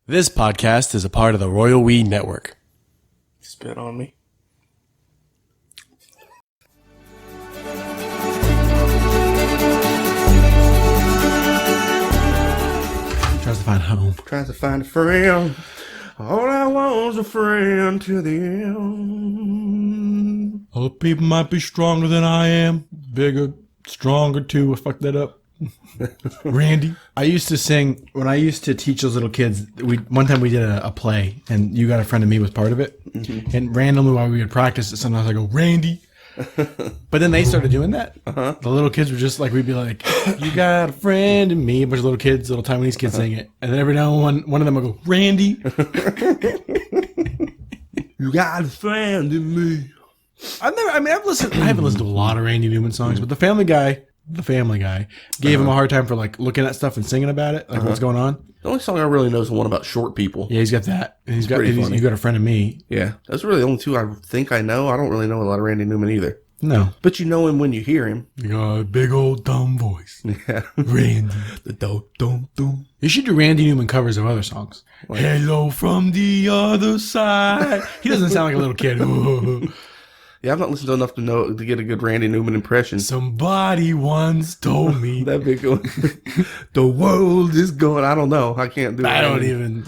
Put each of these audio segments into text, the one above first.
This podcast is a part of the Royal We Network. Spit on me. Tries to find home. Tries to find a friend. All I want is a friend to the end. Other people might be stronger than I am. Bigger, stronger too. I fucked that up. Randy. I used to sing, when I used to teach those little kids, one time we did a play, and You Got a Friend in Me was part of it. Mm-hmm. And randomly while we would practice it, sometimes I go, Randy. But then they started doing that. Uh-huh. The little kids were just like, we'd be like, you got a friend in me. A bunch of little kids, little Taiwanese kids sing it. And then every now and then one of them would go, Randy. You got a friend in me. I haven't listened to a lot of Randy Newman songs, but the Family Guy gave him a hard time for like looking at stuff and singing about it, like what's going on. The only song I really know is the one about short people. Yeah, he's got that. And You Got a Friend in Me. Yeah, that's really the only two I think I know. I don't really know a lot of Randy Newman either. No. But you know him when you hear him. You got a big old dumb voice. Yeah. Randy. The dum-dum-dum. You should do Randy Newman covers of other songs. Like, hello from the other side. He doesn't sound like a little kid. Yeah, I've not listened to enough to get a good Randy Newman impression. Somebody once told me. That big one. The world is going. I don't know. I can't do it. I don't even.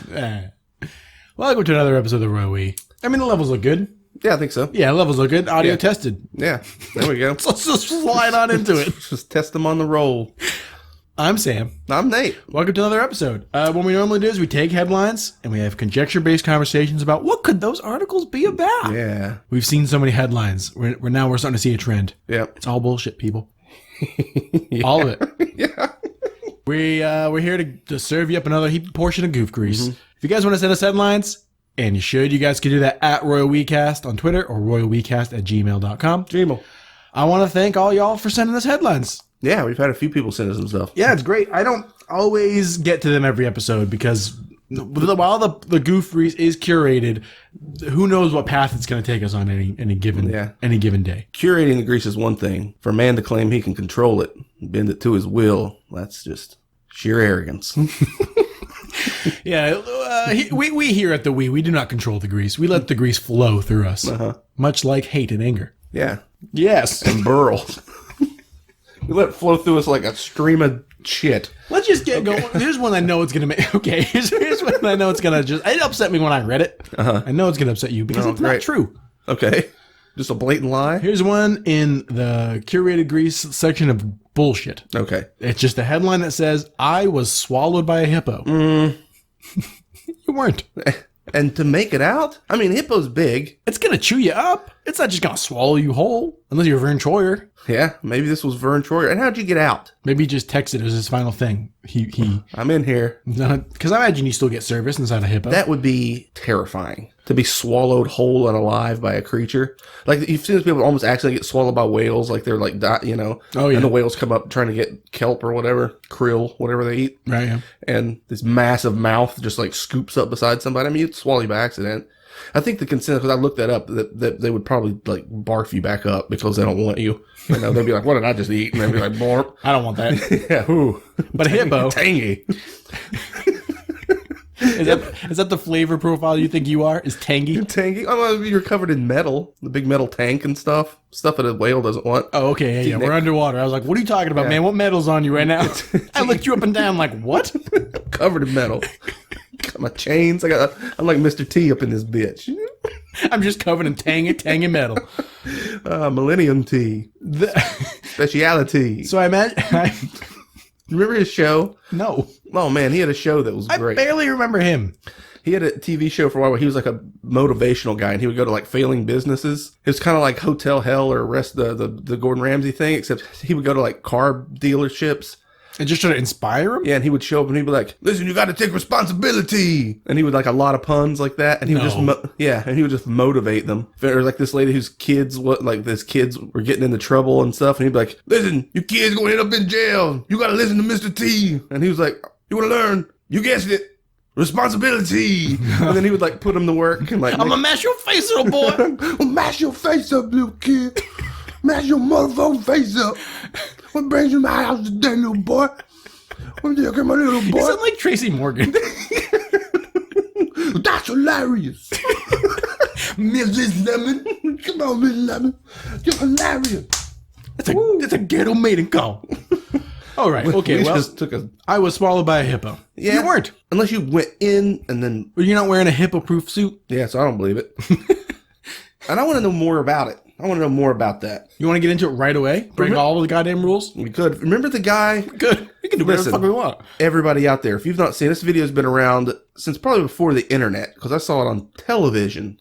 Welcome to another episode of the Royal We. I mean, the levels look good. Yeah, I think so. Yeah, levels look good. Audio tested. Yeah, there we go. So let's just slide on into it. Just test them on the roll. I'm Sam. I'm Nate. Welcome to another episode. What we normally do is we take headlines and we have conjecture-based conversations about what could those articles be about. Yeah. We've seen so many headlines. We're starting to see a trend. Yeah. It's all bullshit, people. All of it. Yeah. We're here to serve you up another portion of goof grease. Mm-hmm. If you guys want to send us headlines, and you guys can do that at Royal WeCast on Twitter or royalwecast@gmail.com. Gmail. I want to thank all y'all for sending us headlines. Yeah, we've had a few people send us some stuff. Yeah, it's great. I don't always get to them every episode because while the goof grease is curated, who knows what path it's going to take us on any given day. Curating the grease is one thing. For a man to claim he can control it, bend it to his will, that's just sheer arrogance. Yeah, we here at the we do not control the grease. We let the grease flow through us, much like hate and anger. Yeah. Yes. And burl. We let it flow through us like a stream of shit. Let's just get going. Here's one I know it's going to make. Okay, here's one I know it's going to just. It upset me when I read it. I know it's going to upset you because it's not true. Okay. Just a blatant lie? Here's one in the curated grease section of bullshit. Okay. It's just a headline that says, I was swallowed by a hippo. You weren't. And to make it out? I mean, hippo's big. It's going to chew you up. It's not just going to swallow you whole. Unless you're Vern Troyer. Yeah, maybe this was Vern Troyer. And how'd you get out? Maybe he just texted as his final thing. I'm in here. Because I imagine you still get service inside a hippo. That would be terrifying. To be swallowed whole and alive by a creature. Like, you've seen those people almost accidentally get swallowed by whales. Like, they're like, Oh, yeah. And the whales come up trying to get kelp or whatever. Krill, whatever they eat. Right, yeah. And this massive mouth just, like, scoops up beside somebody. I mean, you'd swallow you by accident. I think the consensus, because I looked that up, that they would probably, like, barf you back up because they don't want you. You know, they'd be like, what did I just eat? And they'd be like, barf. I don't want that. Yeah, ooh. But a hippo. Tangy. Is that the flavor profile you think you are? Is tangy? Tangy? Oh, you're covered in metal. The big metal tank and stuff. Stuff that a whale doesn't want. Oh, okay. Yeah. We're underwater. I was like, what are you talking about, man? What metal's on you right now? I looked you up and down like, what? Covered in metal. Got my chains. I'm like Mr. T up in this bitch. I'm just covered in tangy metal. Millennium T. Speciality. So I imagine... Remember his show? No. Oh, man, he had a show that was great. I barely remember him. He had a TV show for a while where he was like a motivational guy, and he would go to like failing businesses. It was kind of like Hotel Hell or the Gordon Ramsay thing, except he would go to like car dealerships. And just try to inspire him? Yeah, and he would show up and he'd be like, listen, you got to take responsibility. And he would like a lot of puns like that. And he would and he would just motivate them. Or like this lady whose kids were getting into trouble and stuff. And he'd be like, listen, your kids going to end up in jail. You got to listen to Mr. T. And he was like, you want to learn? You guessed it. Responsibility. And then he would like put them to work. And like, I'm going to mash your face, little boy. I'm gonna mash your face up, little kid. Mash your motherfucking face up. What brings you to my house today, little boy? What did you get, my little boy? You sound like Tracy Morgan. hilarious. Mrs. Lemon. Come on, Mrs. Lemon. You're hilarious. That's a ghetto mating call. All right. Okay. Well, I was swallowed by a hippo. Yeah. You weren't. Unless you went in and then... Well, you're not wearing a hippo-proof suit? Yeah, so I don't believe it. And I want to know more about it. I want to know more about that. You want to get into it right away? Break all of the goddamn rules? We could. Remember the guy? Good. We can do whatever the fuck we want. Everybody out there, if you've not seen this video, has been around since probably before the internet, because I saw it on television.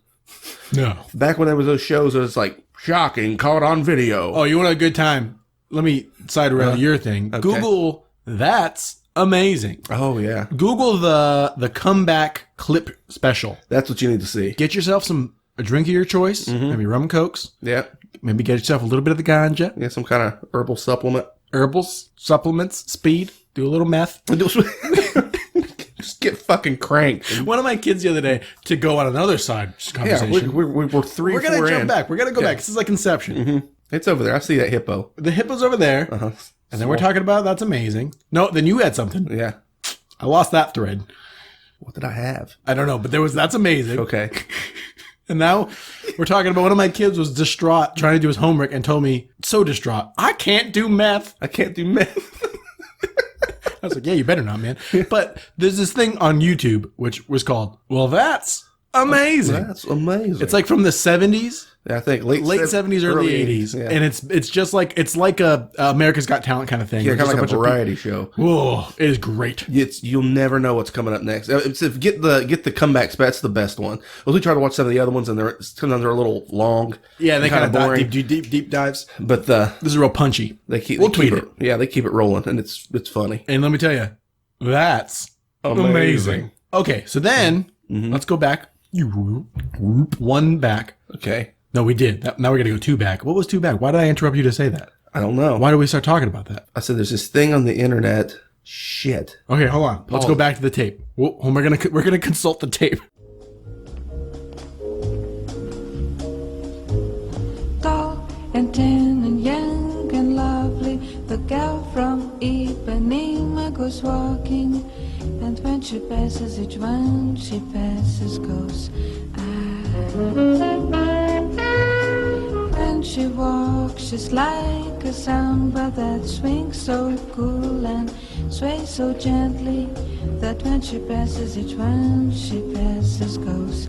No. Back when there was those shows, it was like, shocking, caught on video. Oh, you want a good time? Let me side around your thing. Okay. Google, that's amazing. Oh, yeah. Google the comeback clip special. That's what you need to see. Get yourself a drink of your choice, maybe rum and cokes. Yeah. Maybe get yourself a little bit of the ganja. Yeah, some kind of herbal supplement. Herbals, supplements, speed, do a little meth. Just get fucking cranked. One of my kids the other day, to go on another side conversation. Yeah, we're 3 We're going to jump back. We're going to go back. This is like Inception. Mm-hmm. It's over there. I see that hippo. The hippo's over there. Uh-huh. And then we're talking about that's amazing. No, then you had something. Yeah. I lost that thread. What did I have? I don't know, but that's amazing. Okay. And now we're talking about one of my kids was distraught trying to do his homework and told me, so distraught, I can't do math. I can't do math. I was like, yeah, you better not, man. But there's this thing on YouTube, which was called, well, that's amazing. That's amazing. It's like from the 70s. Yeah, I think late 70s, early 80s. Yeah. And it's just like, it's like a America's Got Talent kind of thing. Yeah, kind of like a variety show. Whoa, it is great. You'll never know what's coming up next. Get the comebacks, that's the best one. Well, we try to watch some of the other ones, and sometimes they're a little long. Yeah, they kind of boring. Deep dives. But this is real punchy. We'll tweet it. Yeah, they keep it rolling, and it's funny. And let me tell you, that's amazing. Okay, so then let's go back. One back. Okay. No, we did. Now we're going to go 2 back. What was 2 back? Why did I interrupt you to say that? I don't know. Why did we start talking about that? I said there's this thing on the internet. Shit. Okay, hold on. Let's go back to the tape. We're gonna consult the tape. Tall and thin and young and lovely, the gal from Ipanema goes walking, and when she passes each one she passes goes. When she walks, she's like a samba that swings so cool and sways so gently that when she passes each one she passes goes.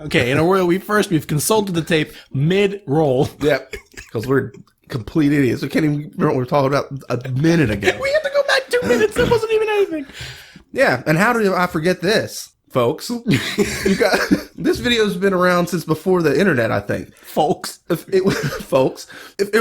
Okay, in a royal we've consulted the tape mid-roll. Yep, because we're complete idiots. We can't even remember what we were talking about a minute ago. We had to go back 2 minutes. That wasn't even anything. Yeah, and how did I forget this, folks? This video's been around since before the internet, I think. Folks. If there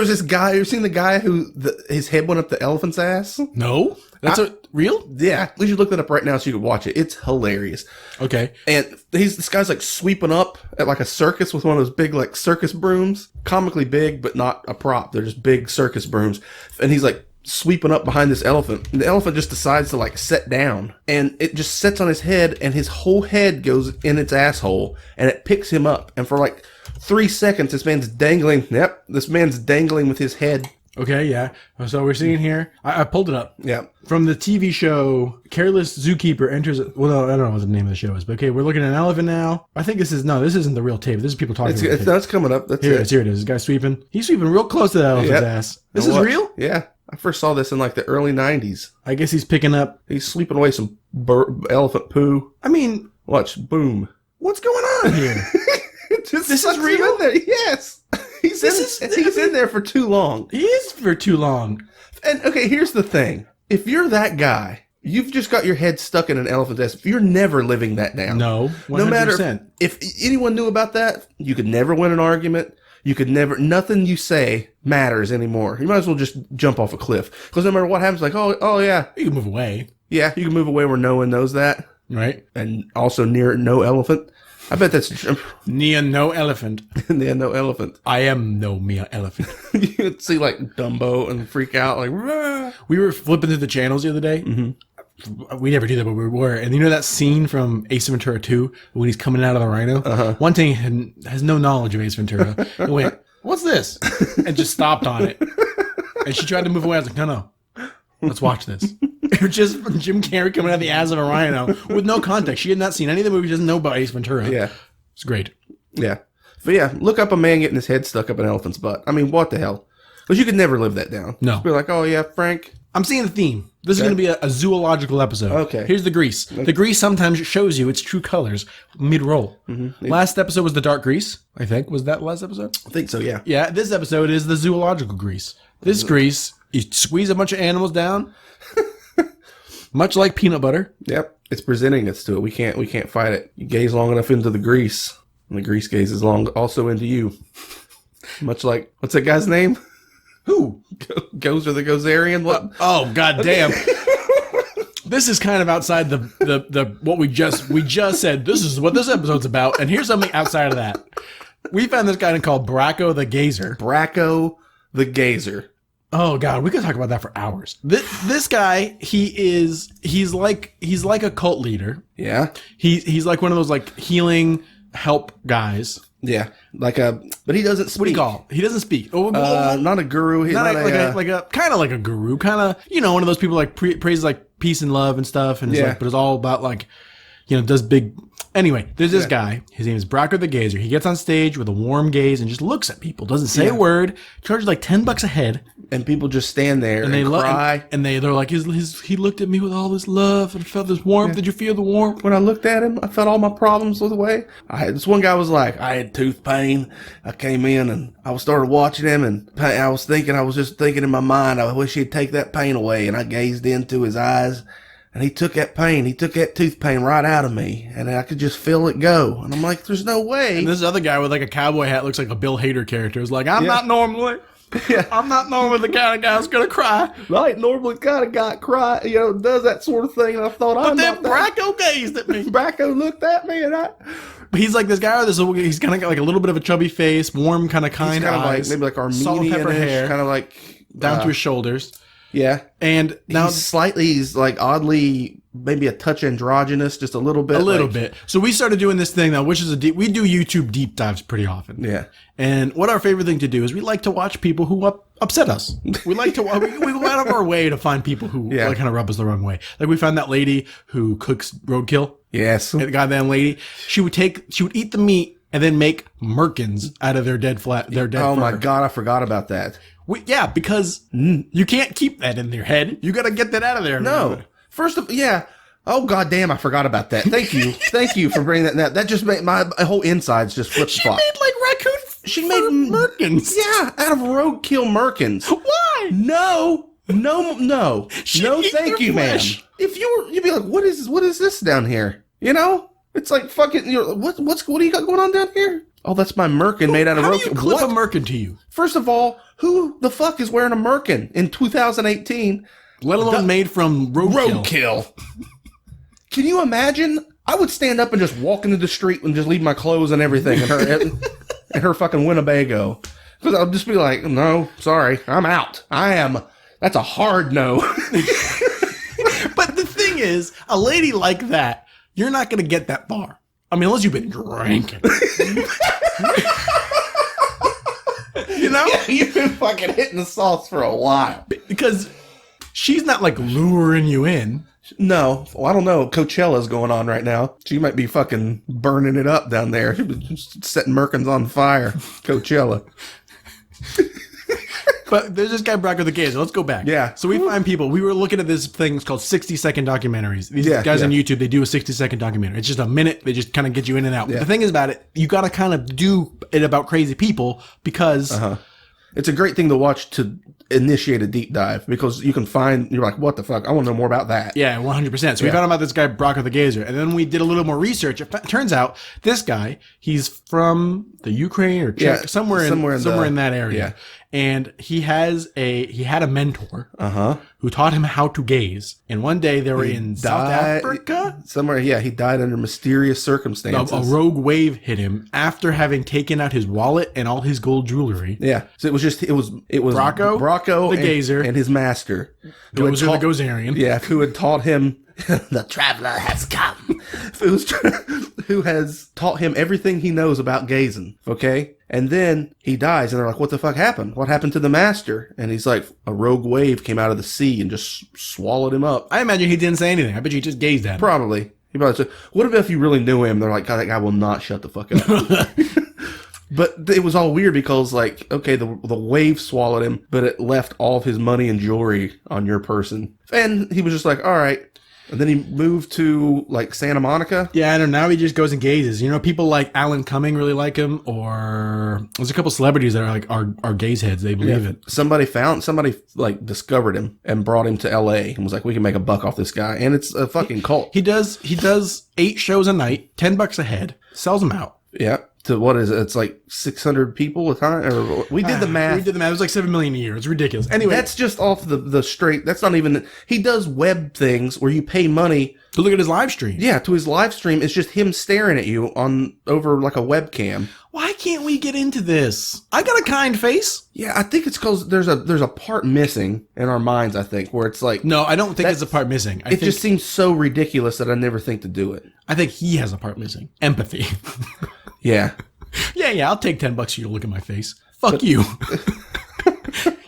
was this guy, you seen the guy who his head went up the elephant's ass? No, that's real. Yeah, we should look that up right now so you can watch it. It's hilarious. Okay. And this guy's like sweeping up at like a circus with one of those big like circus brooms, comically big, but not a prop. They're just big circus brooms, and he's like sweeping up behind this elephant. And the elephant just decides to like sit down, and it just sits on his head, and his whole head goes in its asshole, and it picks him up. And for like 3 seconds, this man's dangling. Yep, this man's dangling with his head. Okay, yeah. So we're seeing here. I pulled it up. Yeah. From the TV show, Careless Zookeeper enters. Well, no, I don't know what the name of the show is, but okay, we're looking at an elephant now. I think this isn't the real tape. This is people talking about it. That's coming up. That's here it is. Here it is. This guy sweeping. He's sweeping real close to that elephant's ass. This is real? Yeah. I first saw this in like the early 90s. I guess he's picking up. He's sweeping away some elephant poo. I mean, watch. Boom. What's going on here? This is real? In there. Yes. He's in there for too long. He is for too long. And okay, here's the thing. If you're that guy, you've just got your head stuck in an elephant's ass. You're never living that down. No, 100%. No matter if anyone knew about that, you could never win an argument. You could never, nothing you say matters anymore. You might as well just jump off a cliff. Because no matter what happens, like, oh yeah. You can move away. Yeah, you can move away where no one knows that. Right. And also near no elephant. I bet that's... Near no elephant. Near no elephant. I am no mere elephant. You'd see like Dumbo and freak out like... Rah! We were flipping through the channels the other day. Mm-hmm. We never do that, but we were. And you know that scene from Ace Ventura 2 when he's coming out of the rhino? Uh-huh. One thing has no knowledge of Ace Ventura. He went, what's this? And just stopped on it. And she tried to move away. I was like, no. Let's watch this. It was just Jim Carrey coming out of the ass of a rhino with no context. She had not seen any of the movies. She doesn't know about Ace Ventura. Yeah. It's great. Yeah. But yeah, look up a man getting his head stuck up an elephant's butt. I mean, what the hell? Because you could never live that down. No. Just be like, oh yeah, Frank. I'm seeing a theme. This is going to be a zoological episode. Okay. Here's the grease. The grease sometimes shows you its true colors mid-roll. Last episode was the dark grease, I think. Was that last episode? I think so, yeah. Yeah, this episode is the zoological grease. This grease, you squeeze a bunch of animals down, much like peanut butter. Yep. It's presenting us to it. We can't fight it. You gaze long enough into the grease, and the grease gazes long also into you. Much like, what's that guy's name? Who? Gazer the Gazerian? What? Oh, goddamn. This is kind of outside the what we just said. This is what this episode's about, and here's something outside of that. We found this guy called Braco the Gazer. Braco the Gazer. Oh god, we could talk about that for hours. This guy, he's like a cult leader. Yeah. He's like one of those like healing help guys. Yeah. But he doesn't speak. What do you call? He doesn't speak. Not a guru. He's Not like a kind of like a guru, kind of, one of those people like praises like peace and love and stuff, and it's like, but it's all about like, does big. Anyway, there's this guy. His name is Braco the Gazer. He gets on stage with a warm gaze and just looks at people. Doesn't say a word. Charges like $10 a head, and people just stand there and they cry. And they're like, he looked at me with all this love and felt this warmth. Did you feel the warmth? When I looked at him, I felt all my problems slip away. This one guy was like, I had tooth pain. I came in and I started watching him, and I was just thinking in my mind, I wish he'd take that pain away. And I gazed into his eyes. And he took that tooth pain right out of me, and I could just feel it go. And I'm like, there's no way. And this other guy with like a cowboy hat looks like a Bill Hader character. Is like, I'm not normally the kind of guy who's gonna cry. I ain't normally the kind of guy cry, does that sort of thing. And I thought, but then Braco gazed at me. Braco looked at me, and he's like this guy. He's kind of got like a little bit of a chubby face, warm, kind of eyes, like maybe like Armenian hair, kind of like down to his shoulders. Yeah. And now he's like oddly, maybe a touch androgynous, just a little bit. A little bit. So we started doing this thing now, which is we do YouTube deep dives pretty often. Yeah. And what our favorite thing to do is we like to watch people who upset us. We like to, we go out of our way to find people who like kind of rub us the wrong way. Like we found that lady who cooks roadkill. Yes. The goddamn lady. She would eat the meat and then make merkins out of their dead Oh my God, I forgot about that. Because you can't keep that in your head. You got to get that out of there. No. Oh goddamn, I forgot about that. Thank you. Thank you for bringing that. That just made my whole insides just flip flop. She made like raccoon. She made merkins. Yeah, out of roadkill merkins. Why? No. Thank you, ma'am. If you'd be like, what is this down here? It's like fucking. What do you got going on down here? Oh, that's my merkin made out of roadkill. How do you clip a merkin to you? First of all, who the fuck is wearing a merkin in 2018? Let alone made from roadkill. Can you imagine? I would stand up and just walk into the street and just leave my clothes and everything and her fucking Winnebago. Because I'll just be like, no, sorry, I'm out. That's a hard no. But the thing is, a lady like that, you're not going to get that far. I mean, unless you've been drinking. Yeah, you've been fucking hitting the sauce for a while. Because she's not like luring you in. No. Well, I don't know. Coachella's going on right now. She might be fucking burning it up down there. Just setting merkins on fire. Coachella. But there's this guy, Braco the Gazer. Let's go back. Yeah. So we find people. We were looking at this thing called 60-second documentaries. These guys on YouTube, they do a 60-second documentary. It's just a minute. They just kind of get you in and out. But the thing is about it, you got to kind of do it about crazy people because... It's a great thing to watch to initiate a deep dive because you can find, you're like, what the fuck? I want to know more about that. Yeah, 100%. So we found out about this guy, Braco the Gazer. And then we did a little more research. It turns out this guy, he's from the Ukraine or Czech, somewhere in that area. Yeah. And he had a mentor who taught him how to gaze. And one day they were in South Africa. Somewhere, he died under mysterious circumstances. A rogue wave hit him after having taken out his wallet and all his gold jewelry. Yeah. So it was Braco the Gazer and his master. The Gazerian. Yeah, who had taught him the traveler has come. Who has taught him everything he knows about gazing. Okay? And then he dies, and they're like, what the fuck happened? What happened to the master? And he's like, a rogue wave came out of the sea and just swallowed him up. I imagine he didn't say anything. I bet you he just gazed at him. Probably. He probably said, what if you really knew him? They're like, God, that guy will not shut the fuck up. But it was all weird because, like, okay, the wave swallowed him, but it left all of his money and jewelry on your person. And he was just like, all right. And then he moved to, like, Santa Monica. Yeah, I know. Now he just goes and gazes. You know, people like Alan Cumming really like him, or there's a couple celebrities that are like are gaze heads. They believe it. Somebody like discovered him and brought him to L.A. and was like, we can make a buck off this guy. And it's a fucking cult. He does 8 shows a night, $10 a head, sells them out. Yeah. To what is it? It's like 600 people a time? Or we did the math. We did the math. It was like 7 million a year. It's ridiculous. Anyway, that's just off the straight. That's not even. He does web things where you pay money to look at his live stream. Yeah, to his live stream. It's just him staring at you over like a webcam. Why can't we get into this? I got a kind face. Yeah, I think it's because there's a part missing in our minds. I think where it's like, no, I don't think there's a part missing. I think just seems so ridiculous that I never think to do it. I think he has a part missing. Empathy. Yeah. Yeah, I'll take $10 for you to look at my face. Fuck you.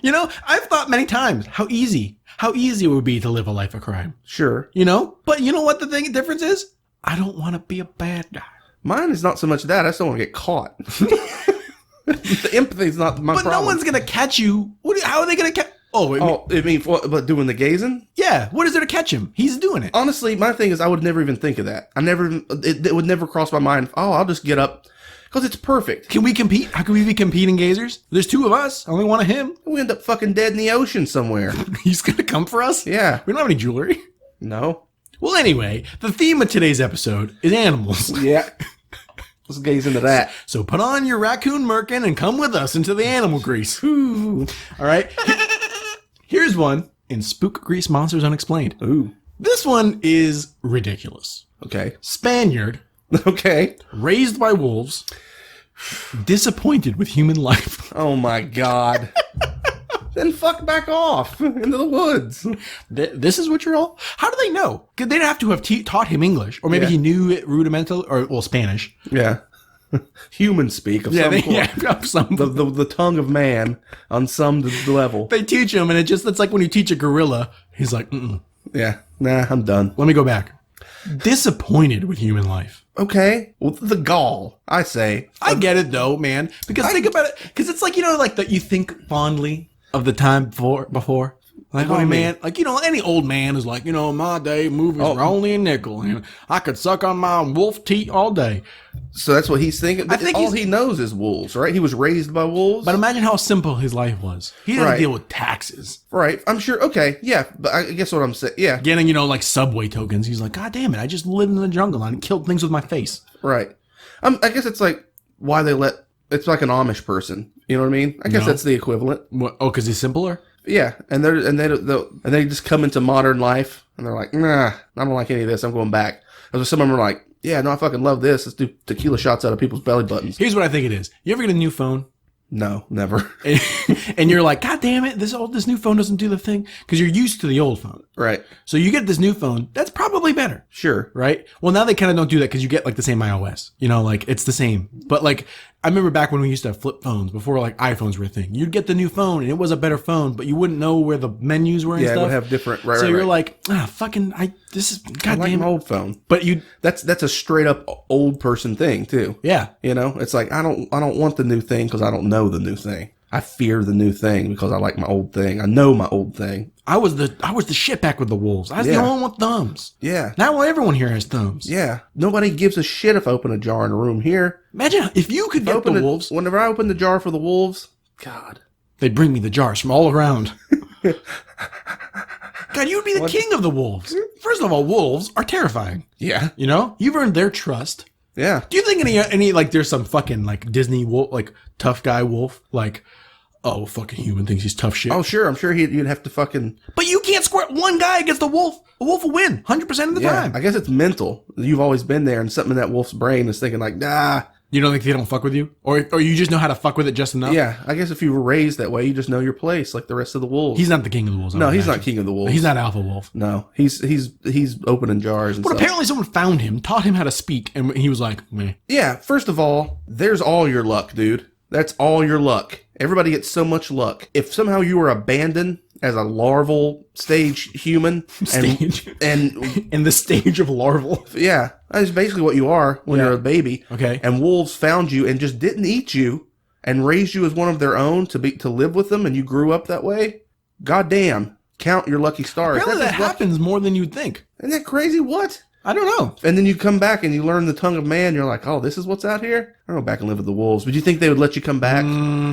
You know, I've thought many times how easy it would be to live a life of crime. Sure. You know? But you know what the difference is? I don't want to be a bad guy. Mine is not so much that. I just don't want to get caught. The empathy is not my problem. But no one's going to catch you. How are they going to catch? But doing the gazing? Yeah. What is there to catch him? He's doing it. Honestly, my thing is I would never even think of that. It would never cross my mind. Oh, I'll just get up. Because it's perfect. Can we compete? How can we be competing gazers? There's 2 of us. Only one of him. We end up fucking dead in the ocean somewhere. He's going to come for us? Yeah. We don't have any jewelry. No. Well, anyway, the theme of today's episode is animals. Yeah. Let's gaze into that. So put on your raccoon merkin and come with us into the animal grease. Ooh. All right. Here's one in Spook Grease Monsters Unexplained. Ooh. This one is ridiculous. Okay. Spaniard. Okay. Raised by wolves. Disappointed with human life. Oh my God. Then fuck back off into the woods. This is what you're all... How do they know? Because they'd have to have taught him English. Or maybe he knew it rudimental, or Spanish. Yeah. Human speak of some point. The tongue of man on some level. They teach him, and it's like when you teach a gorilla, he's like, mm-mm. Yeah. Nah, I'm done. Let me go back. Disappointed with human life. Okay. Well, the gall, I say. I get it, though, man. Because think about it. Because it's like, you know, like that you think fondly of the time before. Like, oh, man. Like, you know, any old man is like, you know, my day movies were only a nickel. And I could suck on my wolf teat all day. So that's what he's thinking. I think all he knows is wolves, right? He was raised by wolves. But imagine how simple his life was. He didn't deal with taxes. Right. I'm sure. Okay. Yeah. But I guess what I'm saying. Yeah. Getting, you know, like subway tokens. He's like, God damn it. I just lived in the jungle and killed things with my face. Right. I guess it's like why they it's like an Amish person. You know what I mean? I guess that's the equivalent. What? Oh, because he's simpler? Yeah, and they just come into modern life and they're like, nah, I don't like any of this. I'm going back. And some of them are like, yeah, no, I fucking love this. Let's do tequila shots out of people's belly buttons. Here's what I think it is. You ever get a new phone? No, never. And you're like, God damn it, this new phone doesn't do the thing. Because you're used to the old phone. Right. So you get this new phone, that's probably better. Sure. Right? Well, now they kind of don't do that because you get like the same iOS. You know, like it's the same. But like, I remember back when we used to have flip phones before like iPhones were a thing. You'd get the new phone and it was a better phone, but you wouldn't know where the menus were and stuff. Yeah, it would have different. Right. So you're like, this is goddamn. I like my old phone. But that's a straight up old person thing too. Yeah. You know, it's like I don't want the new thing because I don't know the new thing. I fear the new thing because I like my old thing. I know my old thing. I was the shit back with the wolves. I was the only one with thumbs. Yeah. Now everyone here has thumbs. Yeah. Nobody gives a shit if I open a jar in a room here. Imagine if you could get the wolves. Whenever I open the jar for the wolves, God. They'd bring me the jars from all around. God, you would be the king of the wolves. First of all, wolves are terrifying. Yeah. You know? You've earned their trust. Yeah. Do you think any like there's some fucking like Disney wolf, like tough guy wolf, like, oh, fucking human thinks he's tough shit. Oh, sure. I'm sure you'd have to fucking... But you can't square one guy against a wolf. A wolf will win 100% of the time. I guess it's mental. You've always been there and something in that wolf's brain is thinking like, nah. You don't think they don't fuck with you? Or you just know how to fuck with it just enough? Yeah. I guess if you were raised that way, you just know your place like the rest of the wolves. He's not the king of the wolves. No, he's not king of the wolves. He's not alpha wolf. No. He's opening jars and but stuff. Apparently someone found him, taught him how to speak, and he was like, meh. Yeah. First of all, there's all your luck, dude. That's all your luck. Everybody gets so much luck. If somehow you were abandoned as a larval stage human, and in the stage of larval. yeah, that's basically what you are when you're a baby. Okay. And wolves found you and just didn't eat you and raised you as one of their own to live with them, and you grew up that way. Goddamn, count your lucky stars. Apparently that happens more than you'd think. Isn't that crazy? What? I don't know. And then you come back and you learn the tongue of man. You're like, oh, this is what's out here? I don't go back and live with the wolves. Would you think they would let you come back?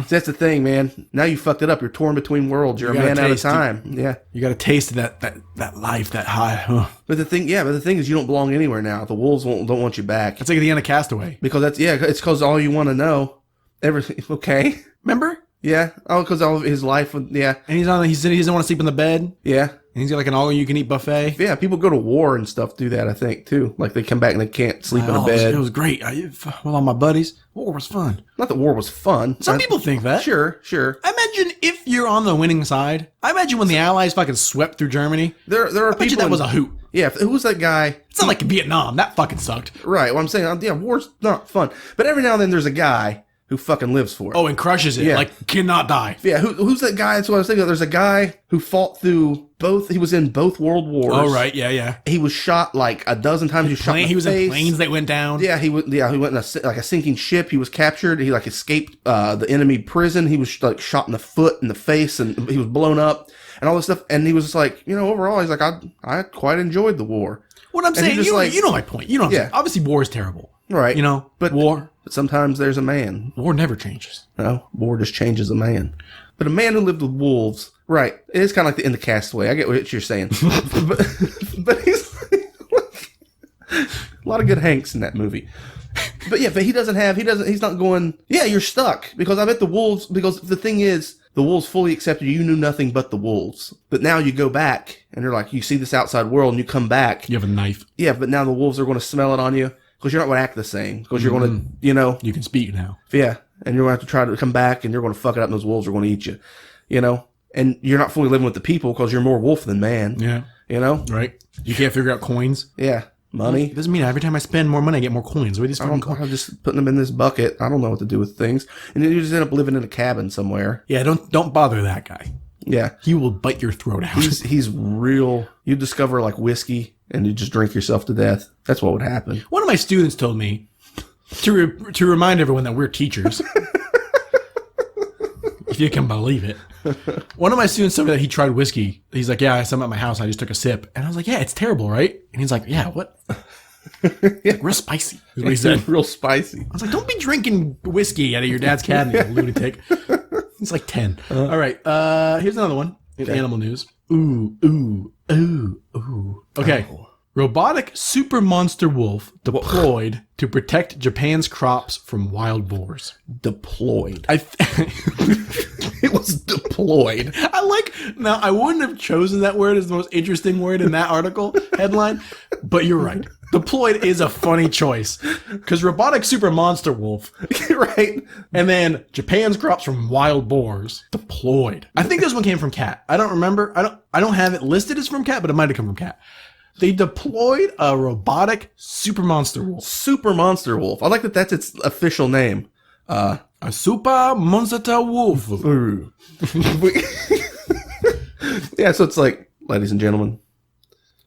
See, that's the thing, man. Now you fucked it up. You're torn between worlds. You're a man out of time. Yeah. You got a taste of that life, that high. But the thing is you don't belong anywhere now. The wolves don't want you back. It's like at the end of Castaway. Because it's because all you want to know. Everything. Okay. Remember? Yeah. Oh, because all of his life. Yeah. And he said he doesn't want to sleep in the bed. Yeah. And he's got like an all-you-can-eat buffet. Yeah, people go to war and stuff do that, I think, too. Like, they come back and they can't sleep in a bed. It was great. With all my buddies, war was fun. Not that war was fun. Some people think that. Sure. I imagine if you're on the winning side, I imagine when the Allies fucking swept through Germany, there are people that was a hoot. Yeah, who was that guy? It's not like Vietnam. That fucking sucked. Right, well, I'm saying, yeah, war's not fun. But every now and then there's a guy who fucking lives for it. Oh, and crushes it. Yeah. Like, cannot die. Yeah, who's that guy? That's what I was thinking of. There's a guy who fought through he was in both world wars. Oh, right, yeah. He was shot like a dozen times. He was shot in the He was face. in planes that went down. Yeah, he went in a sinking ship. He was captured. He like escaped the enemy prison. He was like shot in the foot, in the face, and he was blown up and all this stuff. And he was just like, overall, he's like, I quite enjoyed the war. What I'm saying, you know my point. You know what I'm saying. Obviously, war is terrible. Right. But war. But sometimes there's a man. War never changes. No, war just changes a man. But a man who lived with wolves, right? It is kind of like in the Castaway. I get what you're saying, but he's a lot of good Hanks in that movie. But he's not going. Yeah, you're stuck because I bet the wolves. Because the thing is, the wolves fully accepted you. You knew nothing but the wolves. But now you go back and you're like, you see this outside world, and you come back. You have a knife. Yeah, but now the wolves are going to smell it on you. Because you're not going to act the same. Because you're going to, You can speak now. Yeah. And you're going to have to try to come back and you're going to fuck it up and those wolves are going to eat you. And you're not fully living with the people because you're more wolf than man. Yeah. Right. You can't figure out coins. Yeah. Money. It doesn't mean every time I spend more money, I get more coins. What are these fucking coins? I'm just putting them in this bucket. I don't know what to do with things. And then you just end up living in a cabin somewhere. Yeah, don't bother that guy. Yeah. He will bite your throat out. He's real. You discover like whiskey and you just drink yourself to death. That's what would happen. One of my students told me to remind everyone that we're teachers. If you can believe it. One of my students told me that he tried whiskey. He's like, yeah, I had some at my house. I just took a sip. And I was like, yeah, it's terrible, right? And he's like, yeah, what? Like, real spicy. Is what he said. Real spicy. I was like, don't be drinking whiskey out of your dad's cabinet, you lunatic. He's like 10. All right. Here's another one in animal news. Ooh. Okay. Oh. Robotic super monster wolf deployed to protect Japan's crops from wild boars. Deployed. It was deployed. Now, I wouldn't have chosen that word as the most interesting word in that article headline, but you're right. Deployed is a funny choice because robotic super monster wolf, right? And then Japan's crops from wild boars. Deployed. I think this one came from Cat. I don't remember. I don't have it listed as from Cat, but it might have come from Cat. They deployed a robotic super monster wolf. Super monster wolf. I like that. That's its official name. A super monster wolf. Yeah, so it's like, ladies and gentlemen,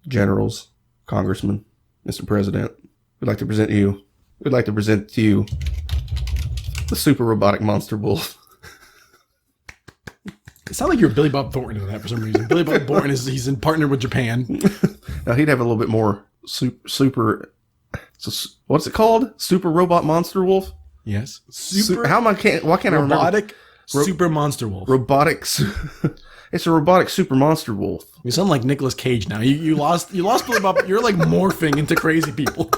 generals, congressmen, Mr. President, we'd like to present to you the super robotic monster wolf. It sounds like you're Billy Bob Thornton in that for some reason. Billy Bob Thornton he's in partner with Japan. Now he'd have a little bit more super. So what's it called? Super robot monster wolf. Yes. Why can't I remember? Robotic super monster wolf. It's a robotic super monster wolf. You sound like Nicolas Cage now. You lost Billy Bob. You're like morphing into crazy people.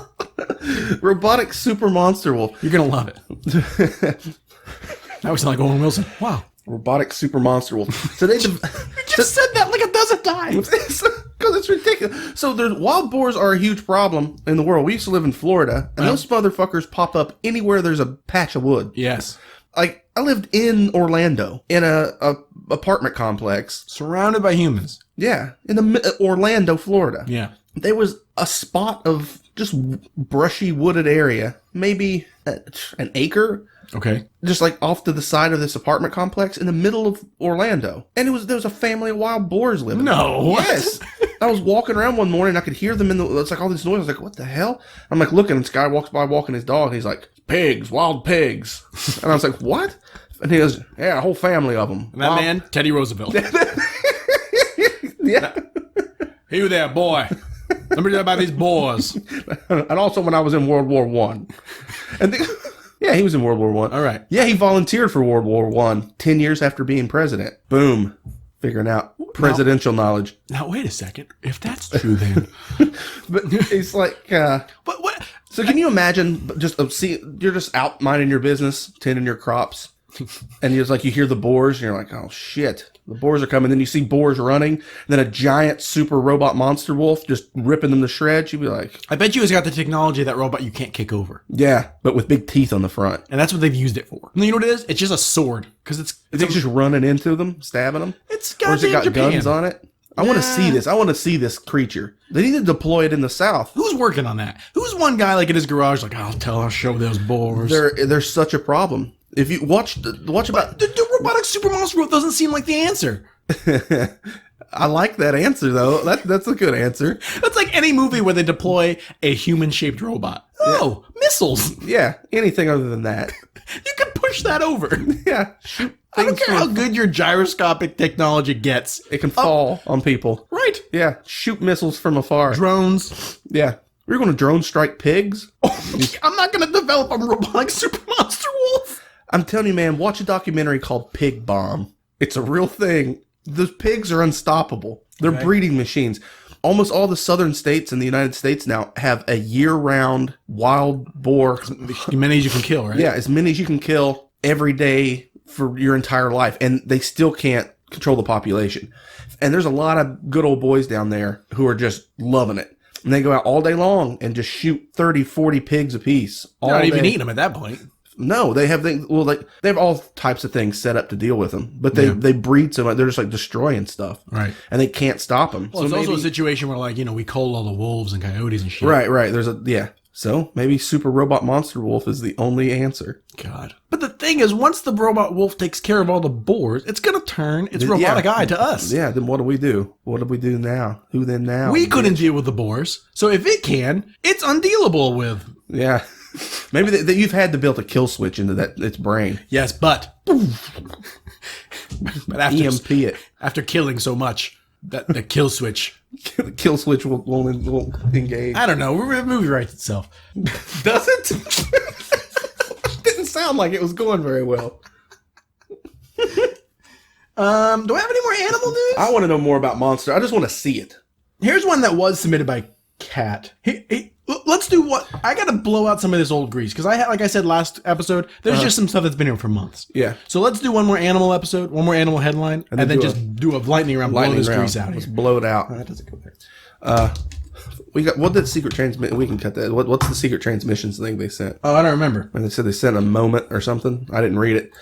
Robotic super monster wolf. You're gonna love it. Now we sound like Owen Wilson. Wow. Robotic super monster wolf. So they you just said that like a dozen times. Because it's ridiculous. So wild boars are a huge problem in the world. We used to live in Florida, and those motherfuckers pop up anywhere there's a patch of wood. Yes. Like, I lived in Orlando in a apartment complex. Surrounded by humans. Yeah. In the Orlando, Florida. Yeah. There was a spot of just brushy wooded area. Maybe an acre. Okay. Just like off to the side of this apartment complex in the middle of Orlando. And there was a family of wild boars living No. there. Yes. I was walking around one morning, I could hear them it's like all this noise. I was like, what the hell? I'm like looking, and this guy walks by walking his dog, and he's like, pigs, wild pigs. And I was like, what? And he goes, yeah, a whole family of them. And that man, Teddy Roosevelt. Yeah. Hey there, boy. Let me tell you about these boars. And also when I was in World War One. Yeah, he was in World War One. All right. Yeah, he volunteered for World War One 10 years after being president. Boom. Figuring out presidential knowledge. Now, wait a second. If that's true, then. But it's like, But what? so can you imagine you're just out minding your business, tending your crops, and you hear the boars, and you're like, oh shit, the boars are coming. Then you see boars running, and then a giant super robot monster wolf just ripping them to shreds. You'd be like, I bet you it's got the technology of that robot you can't kick over. yeah, but with big teeth on the front. And that's what they've used it for. And you know what it is? It's just a sword. Because it's Just running into them, stabbing them. It's Or has it got Japan. guns on it? I want to see this. I want to see this creature. They need to deploy it in the South. Who's working on that? Who's one guy like in his garage like, I'll show those boars. They're such a problem. If you watch about The robotic super monster wolf doesn't seem like the answer. I like that answer though. That's a good answer. That's like any movie where they deploy a human-shaped robot. Oh, missiles. Yeah, anything other than that. You can push that over. Yeah, shoot. I don't care how good your gyroscopic technology gets. It can fall on people. Right. Yeah, shoot missiles from afar. Drones. Yeah, we're going to drone strike pigs. I'm not going to develop a robotic super monster wolf. I'm telling you, man. Watch a documentary called Pig Bomb. It's a real thing. Those pigs are unstoppable. They're breeding machines. Almost all the southern states in the United States now have a year-round wild boar. As many as you can kill, right? Yeah, as many as you can kill every day for your entire life. And they still can't control the population. And there's a lot of good old boys down there who are just loving it. And they go out all day long and just shoot 30, 40 pigs apiece. They're not even eating them at that point. No, they have things. Well, they have all types of things set up to deal with them, but they breed so much they're just like destroying stuff, right? And they can't stop them. Well, so it's also a situation where we cull all the wolves and coyotes and shit. Right. So maybe super robot monster wolf is the only answer. God, but the thing is, once the robot wolf takes care of all the boars, it's gonna turn its robotic eye to us. Yeah. Then what do we do? What do we do now? Who then now? We couldn't deal with the boars, so if it can, it's undealable with. Yeah. Maybe you've had to build a kill switch into its brain. Yes, but after EMP it. After killing so much, that the kill switch. The kill switch won't engage. I don't know. The movie writes itself. Does it? Didn't sound like it was going very well. Do I have any more animal news? I want to know more about Monster. I just want to see it. Here's one that was submitted by Kat. Let's do what I gotta blow out some of this old grease because like I said last episode, there's just some stuff that's been here for months. Yeah. So let's do one more animal episode, one more animal headline, and then just do a lightning round, blow this grease out. Let's blow it out. That doesn't go there. We got what did secret transmission? We can cut that. What's the secret transmissions thing they sent? Oh, I don't remember. And they said they sent a moment or something. I didn't read it.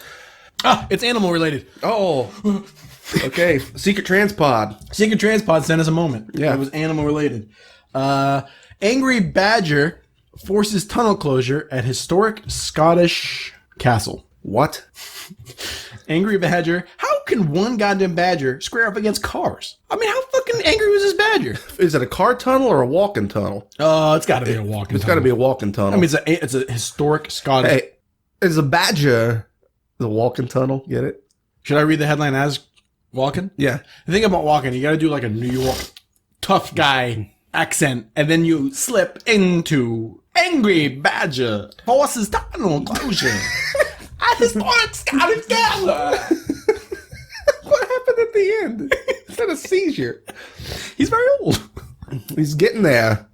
It's animal related. Oh. Okay. Secret Transpod. Secret Transpod sent us a moment. Yeah. It was animal related. Angry badger forces tunnel closure at historic Scottish castle. What? Angry badger. How can one goddamn badger square up against cars? I mean, how fucking angry was this badger? Is it a car tunnel or a walking tunnel? It's got to be a walking. It's got to be a walking tunnel. I mean, it's a historic Scottish. Hey, is a badger the walking tunnel? Get it? Should I read the headline as walking? Yeah. The thing about walking, you got to do like a New York tough guy accent, and then you slip into angry badger forces tunnel closure at historic Scottish castle. What happened at the end? Is that a seizure? He's very old. He's getting there.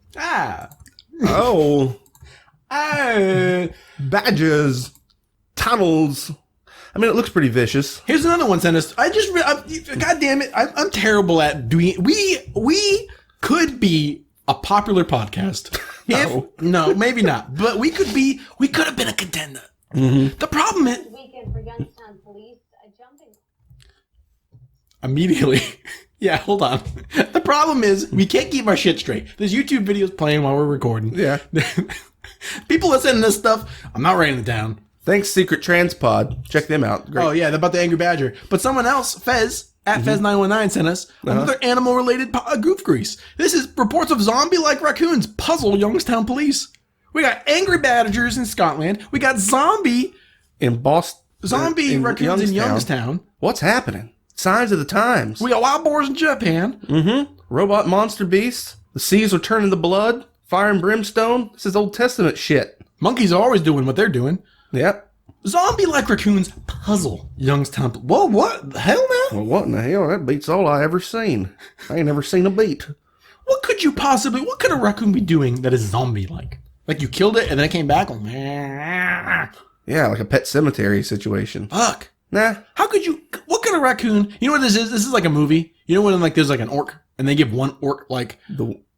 Oh. Badgers. Tunnels. I mean, it looks pretty vicious. Here's another one sent us. God damn it. I'm terrible at doing it. We could be a popular podcast. No, maybe not. But we could have been a contender. Mm-hmm. The problem is Weekend for Youngstown Police, a jumping. Immediately. Yeah, hold on. The problem is we can't keep our shit straight. There's YouTube videos playing while we're recording. Yeah. People are sending us stuff. I'm not writing it down. Thanks, Secret Transpod. Check them out. Great. Oh, yeah, about the angry badger. But someone else, Fez, at Fez919, sent us another animal-related goof grease. This is reports of zombie-like raccoons puzzle Youngstown police. We got angry badgers in Scotland. We got zombie In Boston. raccoons in Youngstown. What's happening? Signs of the times. We got wild boars in Japan. Robot monster beasts. The seas are turning to blood. Fire and brimstone. This is Old Testament shit. Monkeys are always doing what they're doing. Yep. Zombie-like raccoons puzzle Youngstown. Whoa, what the hell, man? Well, what in the hell? That beats all I ever seen. I ain't never seen a beat. What could a raccoon be doing that is zombie-like? Like you killed it and then it came back? Yeah, like a Pet Cemetery situation. Fuck. Nah. What kind of raccoon? You know what this is? This is like a movie. You know when like there's like an orc and they give one orc like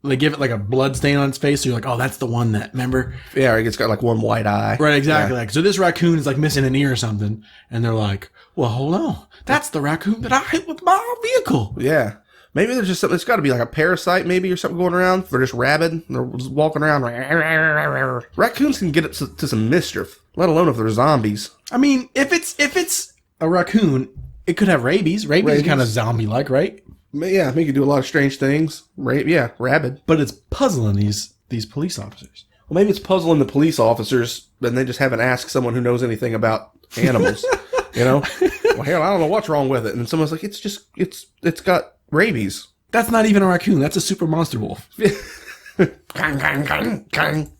they give it like a blood stain on its face. So you're like, oh, that's the one that, remember? Yeah, it's got like one white eye. Right, exactly. Yeah. Like, so this raccoon is like missing an ear or something. And they're like, well, hold on. That's the raccoon that I hit with my vehicle. Yeah. Maybe there's just something, it's got to be like a parasite maybe or something going around. They're just rabid. They're just walking around. Raccoons can get up to some mischief, let alone if they're zombies. I mean, if it's a raccoon, it could have rabies. Rabies is kind of zombie-like, right? Yeah, make you do a lot of strange things. Rabid. But it's puzzling these police officers. Well, maybe it's puzzling the police officers, and they just haven't asked someone who knows anything about animals. You know? Well, hell, I don't know what's wrong with it. And someone's like, it's got rabies. That's not even a raccoon. That's a super monster wolf. Kang, kang, kang, kang.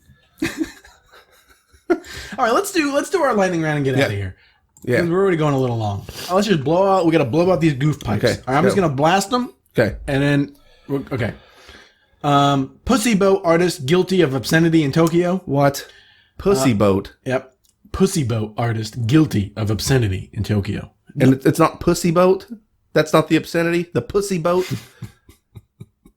All right, let's do our lightning round and get out of here. Yeah. We're already going a little long. Let's just blow out. We got to blow out these goof pipes. Okay. All right, I'm just going to blast them. Okay. And then, okay. Pussy boat artist guilty of obscenity in Tokyo. What? Pussy boat. Yep. Pussy boat artist guilty of obscenity in Tokyo. And it's not pussy boat? That's not the obscenity? The pussy boat?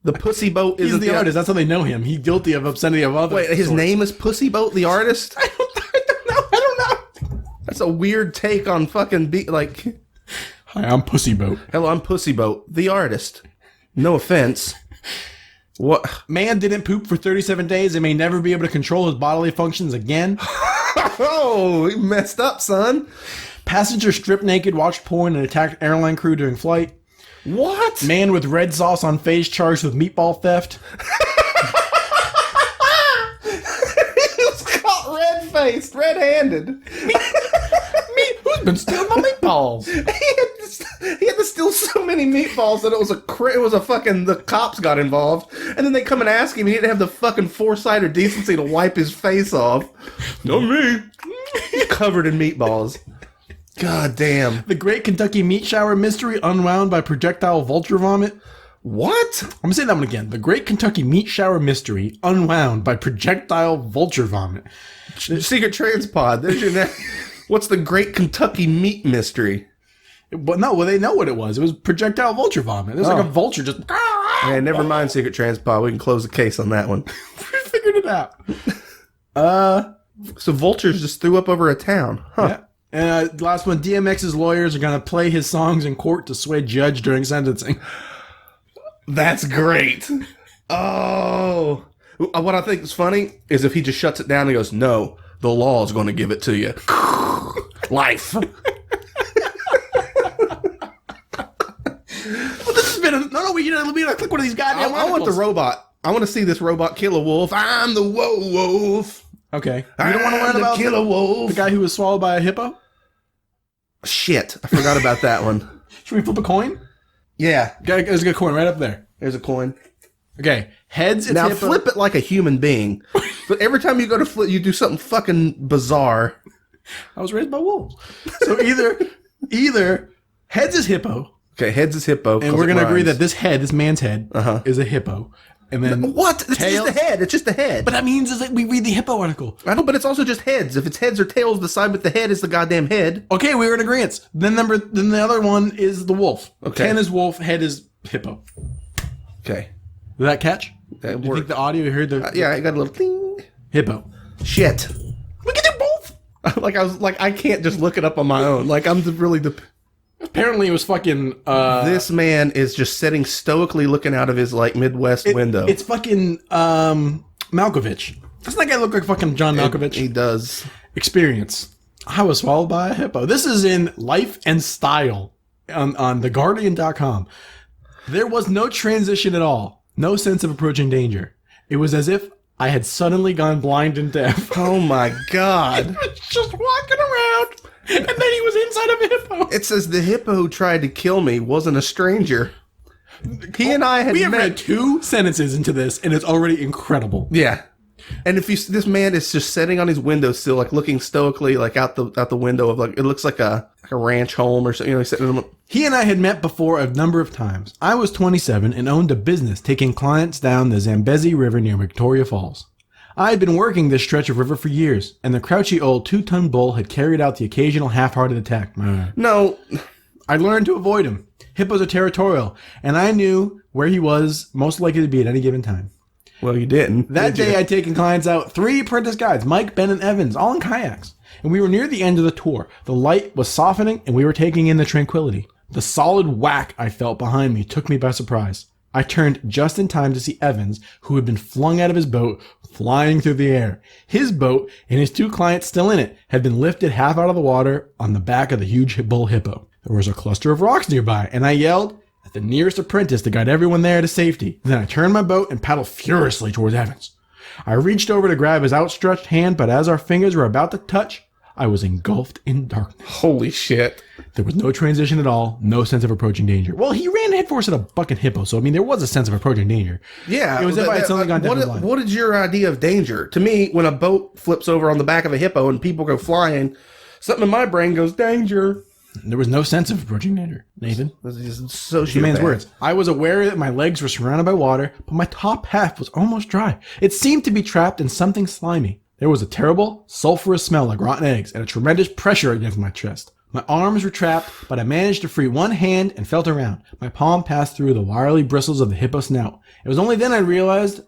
The pussy boat isn't He's the artist. That's how they know him. He's guilty of obscenity of others. Wait, his name is Pussy Boat, the artist? I don't know. That's a weird take on fucking like. Hi, I'm Pussy Boat. Hello, I'm Pussy Boat, the artist. No offense. What? Man didn't poop for 37 days and may never be able to control his bodily functions again. Oh, he messed up, son. Passenger stripped naked, watched porn, and attacked airline crew during flight. What? Man with red sauce on face charged with meatball theft. He was caught red-faced, red-handed. Me, who's been stealing my meatballs? He had to steal so many meatballs that it was a fucking, the cops got involved, and then they come and ask him, he didn't have the fucking foresight or decency to wipe his face off. No me. He's covered in meatballs. God damn. The Great Kentucky Meat Shower Mystery unwound by projectile vulture vomit. What? I'm going to say that one again. The Great Kentucky Meat Shower Mystery unwound by projectile vulture vomit. Secret Transpod. There's your name. What's the Great Kentucky Meat Mystery? But no, well, they know what it was. It was projectile vulture vomit. There's like a vulture just... Yeah, never mind, Secret Transpod. We can close the case on that one. We figured it out. So vultures just threw up over a town. Huh. Yeah. And last one, DMX's lawyers are going to play his songs in court to sway judge during sentencing. That's great. Oh. What I think is funny is if he just shuts it down and goes, no, the law is going to give it to you. Life. Well, this has been let me click one of these goddamn I want the articles. robot. I want to see this robot kill a wolf. I'm the wolf. Okay. You don't want to learn about kill a wolf. the guy who was swallowed by a hippo? Shit, I forgot about that one. Should we flip a coin? Yeah, There's a good coin right up there. there's a coin. Okay. Heads, it's Now hippo. flip it like a human being. But every time you go to flip, you do something fucking bizarre. I was raised by wolves. So either heads is hippo, Okay, heads is hippo. and we're going to agree that this man's head, is a hippo. And then What? It's tails. just the head. It's just the head. But that means is that we read the hippo article. I know, but it's also just heads. If it's heads or tails, the side with the head is the goddamn head. Okay, we were in agreement. Then the other one is the wolf. Okay. 10 is wolf, head is hippo. Okay. Did that catch? That You worked. think the audio you heard the Yeah, I got a little ding. hippo? Shit. We can do both. I can't just look it up on my own. Like, I'm really Apparently it was fucking this man is just sitting stoically looking out of his, like, Midwest window. It's fucking Malkovich. Doesn't that guy look like fucking John Malkovich? He does. Experience. I was swallowed by a hippo. This is in Life and Style on theguardian.com. There was no transition at all. No sense of approaching danger. It was as if I had suddenly gone blind and deaf. Oh my God. He was just walking around, and then he was inside of a hippo. It says the hippo who tried to kill me wasn't a stranger. He and I had We have met. read 2 sentences into this, and it's already incredible. Yeah. And if this man is just sitting on his windowsill, like looking stoically, like out the window of like, it looks like a ranch home or something. You know, he's sitting in He and I had met before a number of times. I was 27 and owned a business taking clients down the Zambezi River near Victoria Falls. I had been working this stretch of river for years, and the crouchy old 2-ton bull had carried out the occasional half-hearted attack. No. I learned to avoid him. Hippos are territorial, and I knew where he was most likely to be at any given time. Well, you didn't. That did you? day, I'd taken clients out, 3 apprentice guides, Mike, Ben, and Evans, all in kayaks. And we were near the end of the tour. The light was softening, and we were taking in the tranquility. The solid whack I felt behind me took me by surprise. I turned just in time to see Evans, who had been flung out of his boat, flying through the air. His boat, and his 2 clients still in it, had been lifted half out of the water on the back of the huge bull hippo. There was a cluster of rocks nearby, and I yelled at the nearest apprentice to guide everyone there to safety. Then I turned my boat and paddled furiously towards Evans. I reached over to grab his outstretched hand, but as our fingers were about to touch, I was engulfed in darkness. Holy shit. There was no transition at all, no sense of approaching danger. Well, he ran headfirst at a fucking hippo, so I mean, there was a sense of approaching danger. Yeah. It was if I had suddenly gone deaf and blind. What is your idea of danger? To me, when a boat flips over on the back of a hippo and people go flying, something in my brain goes, danger. There was no sense of approaching danger, Nathan. This is so The man's words. I was aware that my legs were surrounded by water, but my top half was almost dry. It seemed to be trapped in something slimy. There was a terrible, sulfurous smell like rotten eggs and a tremendous pressure against my chest. My arms were trapped, but I managed to free one hand and felt around. My palm passed through the wiry bristles of the hippo snout. It was only then I realized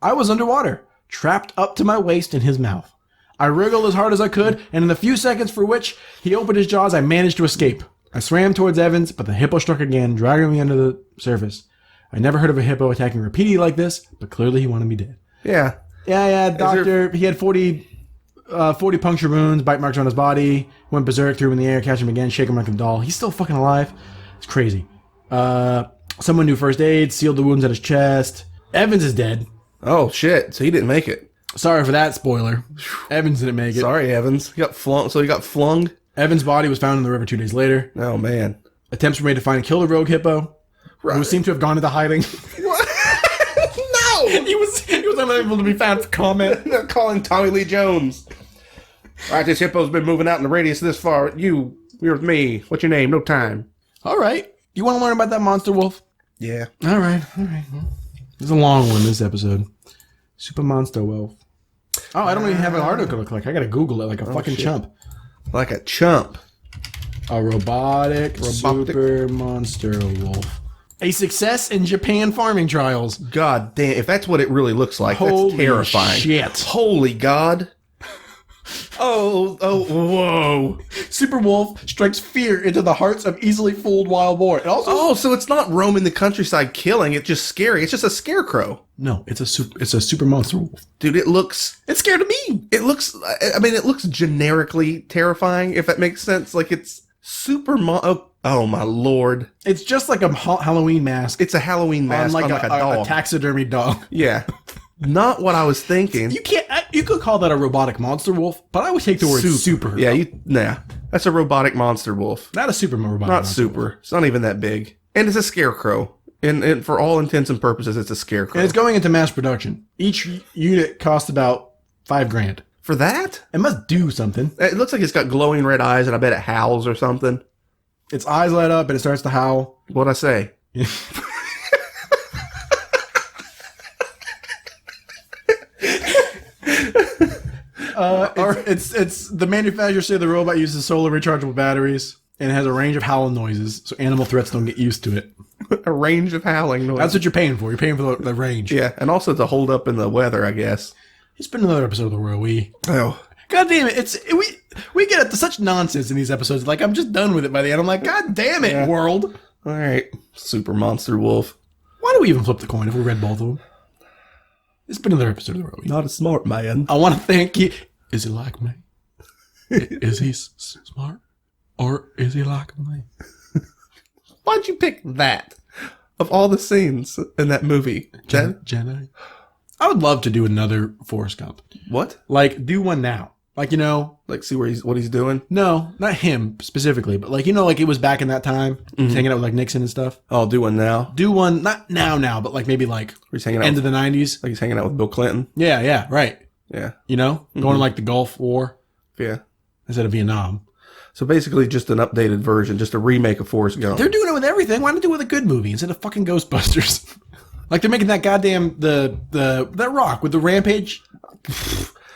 I was underwater, trapped up to my waist in his mouth. I wriggled as hard as I could, and in the few seconds for which he opened his jaws, I managed to escape. I swam towards Evans, but the hippo struck again, dragging me under the surface. I never heard of a hippo attacking repeatedly like this, but clearly he wanted me dead. Yeah. Yeah, doctor. He had 40 puncture wounds, bite marks on his body. Went berserk, threw him in the air, catch him again, shake him like a doll. He's still fucking alive. It's crazy. Someone knew first aid, sealed the wounds at his chest. Evans is dead. Oh, shit. So he didn't make it. Sorry for that spoiler. Evans didn't make it. Sorry, Evans. He got flung. So he got flung? Evans' body was found in the river 2 days later. Oh, man. Attempts were made to find and kill the rogue hippo, who seemed to have gone into hiding. What? No! He was unable to be found for comment. They're calling Tommy Lee Jones. All right, this hippo's been moving out in the radius this far. You're with me. What's your name? No time. All right. You want to learn about that monster wolf? Yeah. All right. It's a long one, this episode. Super monster wolf. Oh, I don't even have an article to look like. I gotta Google it like a fucking shit. chump. Like a chump. A robotic super monster wolf. A success in Japan farming trials. God damn. If that's what it really looks like, Holy that's terrifying. shit. Holy God. Oh, whoa. Super wolf strikes fear into the hearts of easily fooled wild boar. It also Oh, so it's not roaming the countryside killing. It's just scary. It's just a scarecrow. no, it's a super monster wolf. Dude, it looks It looks generically terrifying, if that makes sense. Like, it's super oh my lord. It's just like a Halloween mask. It's a Halloween mask on like a dog. a taxidermy dog. Yeah. Not what I was thinking. You could call that a robotic monster wolf, but I would take the word super. Yeah, that's a robotic monster wolf. Not a super robotic. Not monster super. wolf. It's not even that big. And it's a scarecrow. And for all intents and purposes, it's a scarecrow. And it's going into mass production. Each unit costs about $5,000. For that? It must do something. It looks like it's got glowing red eyes, and I bet it howls or something. Its eyes light up and it starts to howl. What'd I say? It's the manufacturers say the robot uses solar rechargeable batteries and has a range of howling noises, so animal threats don't get used to it. A range of howling noise. That's what you're paying for. You're paying for the range. Yeah, and also to hold up in the weather, I guess. It's been another episode of the Royal We. Oh. God damn it! We get up to such nonsense in these episodes. Like, I'm just done with it by the end. I'm like, God damn it, world! All right, super monster wolf. Why do we even flip the coin if we read both of them? It's been another episode of the Royal We. Not a smart man. I want to thank you. Is it like me? Is he smart? Or is he like me? Why'd you pick that? Of all the scenes in that movie. Jenny? I would love to do another Forrest Gump. What? Like, do one now. Like, you know... Like, see what he's doing? No, not him specifically, but like, you know, like it was back in that time, he's hanging out with like Nixon and stuff. Oh, do one now? Do one, not now, but like maybe like He's hanging out end of the 90s. Like he's hanging out with Bill Clinton? Yeah, right. Yeah. You know, going to like the Gulf War Yeah. instead of Vietnam. So basically just an updated version, just a remake of Forrest Gump. They're doing it with everything. Why not do it with a good movie instead of fucking Ghostbusters? Like they're making that goddamn, that Rock with the Rampage.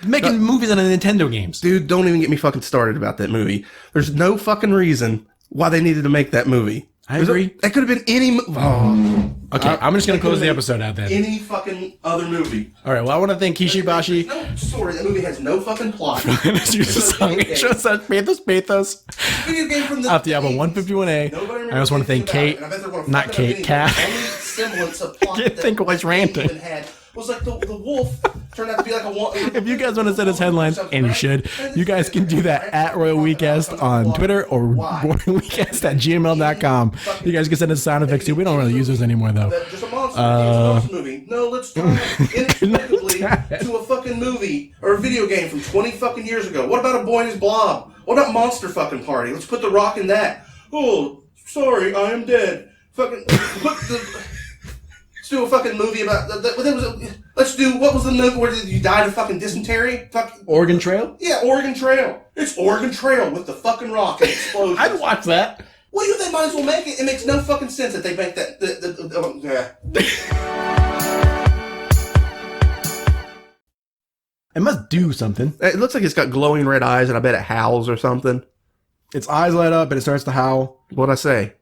Making movies out of Nintendo games. Dude, don't even get me fucking started about that movie. There's no fucking reason why they needed to make that movie. I agree. That could have been any Okay, I'm just going to close the episode out then. Any fucking other movie. All right, well, I want to thank Kishibashi. No story. That movie has no fucking plot. Let's use the song. It shows such pathos. Video game from the Off the album 151A. I also want to thank Kate, not Kate, Kat. Only semblance of plot I think it was ranting. Was like the wolf turned out to be like a wolf. If you guys want to send us headlines, and you should, you guys can do that at Royal Weekcast on Twitter or royalweekcast@gmail.com. You guys can send us sound effects too. We don't really use those anymore though. Just a monster movie. No, let's turn it inexplicably to a fucking movie or a video game from 20 fucking years ago. What about A Boy and His Blob? What about Monster fucking Party? Let's put The Rock in that. Oh, sorry, I am dead. Fucking let's do a fucking movie about let's do, what was the movie where you died of fucking dysentery? Oregon Trail? Yeah, Oregon Trail. It's Oregon Trail with the fucking Rock and explosions. I'd watch that. Well, they might as well make it. It makes no fucking sense that they make that. It must do something. It looks like it's got glowing red eyes, and I bet it howls or something. Its eyes light up and it starts to howl. What'd I say?